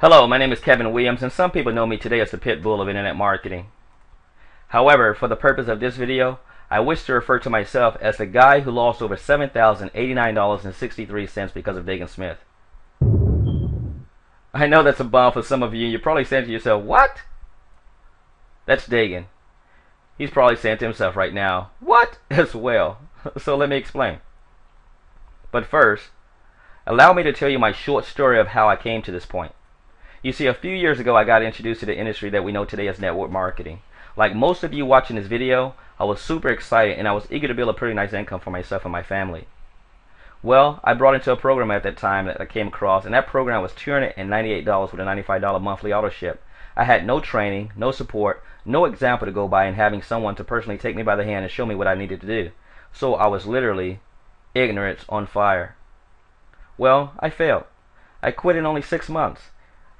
Hello, my name is Kevin Williams, and some people know me today as the pit bull of internet marketing. However, for the purpose of this video, I wish to refer to myself as the guy who lost over $7,089.63 because of Daegan Smith. I know that's a bomb for some of you, and you're probably saying to yourself, what? That's Daegan. He's probably saying to himself right now, what? As well. So let me explain. But first, allow me to tell you my short story of how I came to this point. You see, a few years ago I got introduced to the industry that we know today as network marketing. Like most of you watching this video, I was super excited and I was eager to build a pretty nice income for myself and my family. Well, I brought into a program at that time that I came across, and that program was $298 with a $95 monthly auto ship. I had no training, no support, no example to go by, and having someone to personally take me by the hand and show me what I needed to do. So I was literally ignorance on fire. Well, I failed. I quit in only 6 months.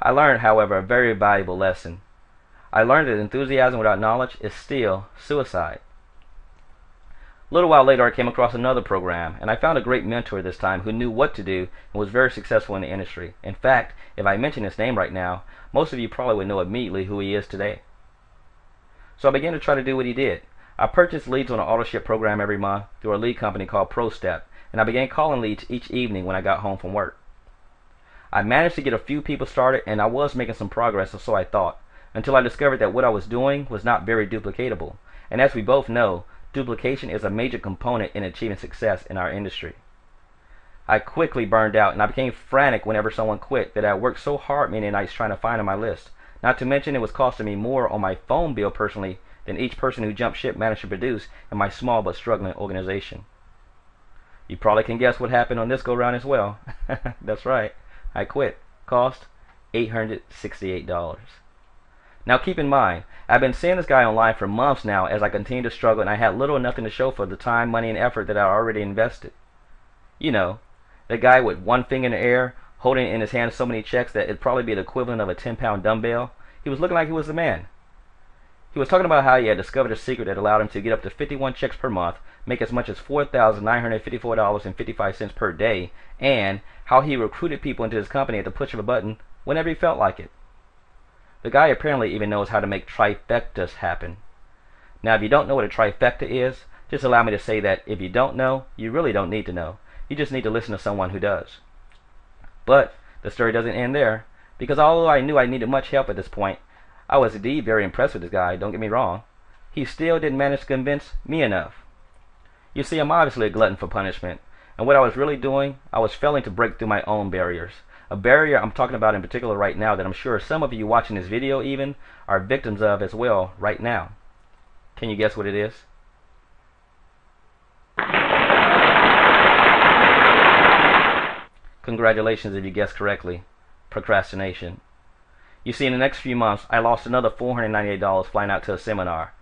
I learned, however, a very valuable lesson. I learned that enthusiasm without knowledge is still suicide. A little while later, I came across another program, and I found a great mentor this time who knew what to do and was very successful in the industry. In fact, if I mention his name right now, most of you probably would know immediately who he is today. So I began to try to do what he did. I purchased leads on an auto ship program every month through a lead company called ProStep, and I began calling leads each evening when I got home from work. I managed to get a few people started, and I was making some progress, or so I thought, until I discovered that what I was doing was not very duplicatable. And as we both know, duplication is a major component in achieving success in our industry. I quickly burned out, and I became frantic whenever someone quit that I worked so hard many nights trying to find on my list. Not to mention it was costing me more on my phone bill personally than each person who jumped ship managed to produce in my small but struggling organization. You probably can guess what happened on this go round as well. That's right. I quit. Cost $868. Now keep in mind, I've been seeing this guy online for months now as I continue to struggle, and I had little or nothing to show for the time, money, and effort that I already invested. You know, the guy with one finger in the air, holding in his hand so many checks that it'd probably be the equivalent of a 10-pound dumbbell. He was looking like he was the man. He was talking about how he had discovered a secret that allowed him to get up to 51 checks per month, make as much as $4,954.55 per day, and how he recruited people into his company at the push of a button whenever he felt like it. The guy apparently even knows how to make trifectas happen. Now, if you don't know what a trifecta is, just allow me to say that if you don't know, you really don't need to know. You just need to listen to someone who does. But the story doesn't end there, because although I knew I needed much help at this point, I was indeed very impressed with this guy, don't get me wrong. He still didn't manage to convince me enough. You see, I'm obviously a glutton for punishment, and what I was really doing, I was failing to break through my own barriers. A barrier I'm talking about in particular right now that I'm sure some of you watching this video even are victims of as well right now. Can you guess what it is? Congratulations if you guessed correctly. Procrastination. You see, in the next few months, I lost another $498 flying out to a seminar.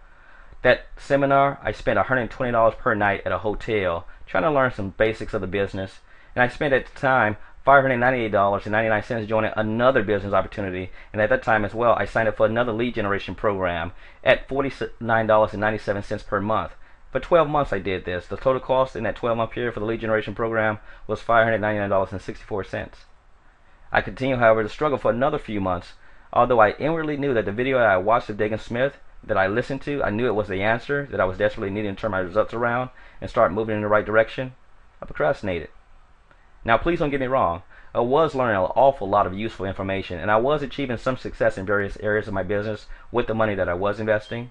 That seminar, I spent $120 per night at a hotel trying to learn some basics of the business, and I spent at the time $598.99 joining another business opportunity, and at that time as well, I signed up for another lead generation program at $49.97 per month. For 12 months I did this. The total cost in that 12-month period for the lead generation program was $599.64. I continued, however, to struggle for another few months, although I inwardly knew that the video that I watched of Daegan Smith that I listened to, I knew it was the answer that I was desperately needing to turn my results around and start moving in the right direction. I procrastinated. Now please don't get me wrong, I was learning an awful lot of useful information, and I was achieving some success in various areas of my business with the money that I was investing.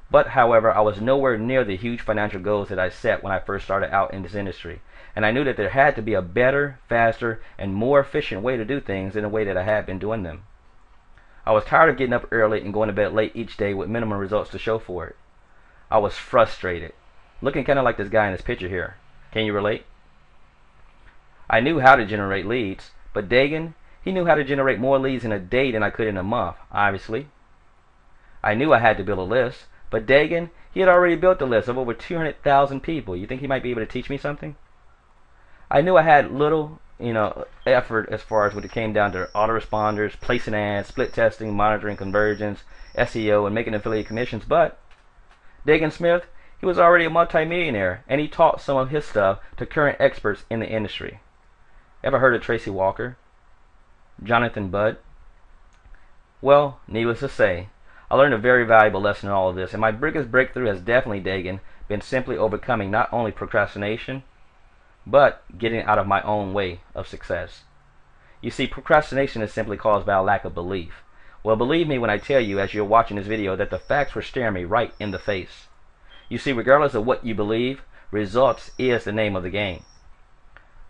But however, I was nowhere near the huge financial goals that I set when I first started out in this industry, and I knew that there had to be a better, faster, and more efficient way to do things than the way that I had been doing them. I was tired of getting up early and going to bed late each day with minimum results to show for it. I was frustrated, looking kind of like this guy in this picture here. Can you relate? I knew how to generate leads, but Daegan, he knew how to generate more leads in a day than I could in a month, obviously. I knew I had to build a list, but Daegan, he had already built a list of over 200,000 people. You think he might be able to teach me something? I knew I had little, effort as far as when it came down to autoresponders, placing ads, split testing, monitoring conversions, SEO, and making affiliate commissions, but Daegan Smith, he was already a multimillionaire, and he taught some of his stuff to current experts in the industry. Ever heard of Tracy Walker? Jonathan Budd? Well, needless to say, I learned a very valuable lesson in all of this, and my biggest breakthrough has definitely, Daegan, been simply overcoming not only procrastination, but getting out of my own way of success. You see, procrastination is simply caused by a lack of belief. Well, believe me when I tell you, as you're watching this video, that the facts were staring me right in the face. You see, regardless of what you believe, results is the name of the game.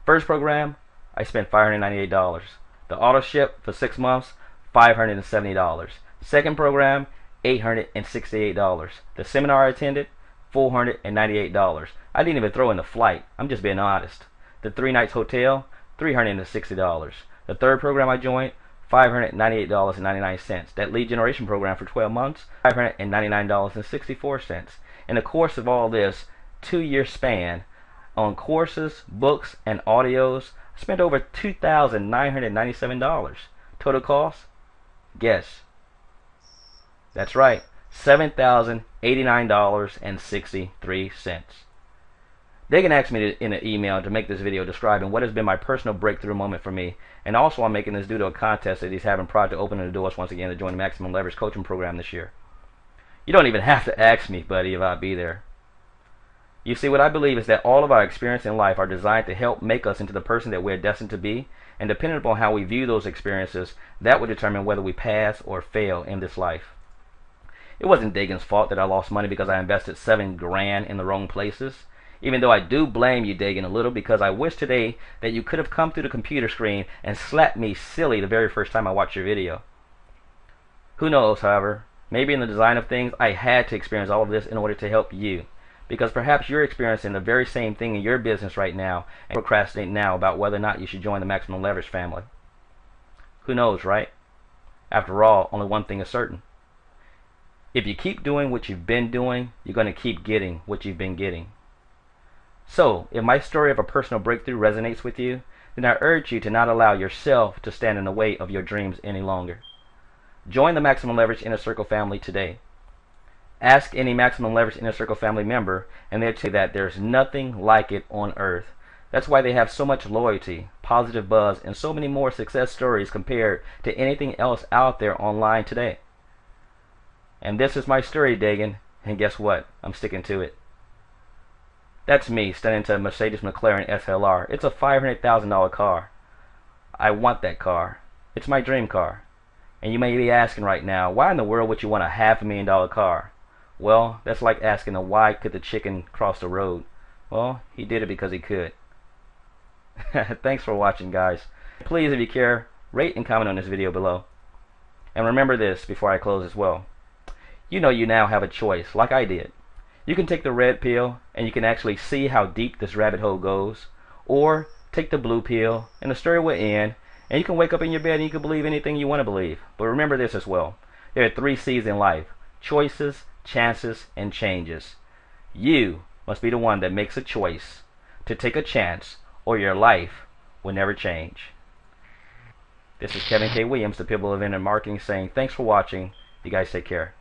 First program, I spent $598. The auto ship for 6 months, $570. Second program, $868. The seminar I attended, $498. I didn't even throw in the flight. I'm just being honest. The 3 nights hotel, $360. The third program I joined, $598.99. That lead generation program for 12 months, $599.64. In the course of all this 2-year span, on courses, books, and audios, I spent over $2,997. Total cost? Guess. That's right, $7,089.63. Daegan asked me in an email to make this video describing what has been my personal breakthrough moment for me, and also I'm making this due to a contest that he's having prior to opening the doors once again to join the Maximum Leverage Coaching Program this year. You don't even have to ask me, buddy, if I'll be there. You see, what I believe is that all of our experiences in life are designed to help make us into the person that we're destined to be, and depending upon how we view those experiences, that will determine whether we pass or fail in this life. It wasn't Daegan's fault that I lost money because I invested $7 grand in the wrong places. Even though I do blame you, Daegan, a little, because I wish today that you could have come through the computer screen and slapped me silly the very first time I watched your video. Who knows, however, maybe in the design of things, I had to experience all of this in order to help you. Because perhaps you're experiencing the very same thing in your business right now and procrastinating now about whether or not you should join the Maximum Leverage family. Who knows, right? After all, only one thing is certain. If you keep doing what you've been doing, you're going to keep getting what you've been getting. So, if my story of a personal breakthrough resonates with you, then I urge you to not allow yourself to stand in the way of your dreams any longer. Join the Maximum Leverage Inner Circle family today. Ask any Maximum Leverage Inner Circle family member, and they'll tell you that there's nothing like it on earth. That's why they have so much loyalty, positive buzz, and so many more success stories compared to anything else out there online today. And this is my story, Daegan, and guess what? I'm sticking to it. That's me standing into a Mercedes McLaren SLR. It's a $500,000 car. I want that car. It's my dream car. And you may be asking right now, why in the world would you want a $500,000 car? Well, that's like asking why could the chicken cross the road? Well, he did it because he could. Thanks for watching, guys. Please, if you care, rate and comment on this video below. And remember this before I close as well. You know you now have a choice, like I did. You can take the red pill and you can actually see how deep this rabbit hole goes, or take the blue pill and the story will end, and you can wake up in your bed and you can believe anything you want to believe. But remember this as well. There are 3 C's in life: choices, chances, and changes. You must be the one that makes a choice to take a chance, or your life will never change. This is Kevin K. Williams, the Pitbull of Internet Marketing, saying thanks for watching. You guys take care.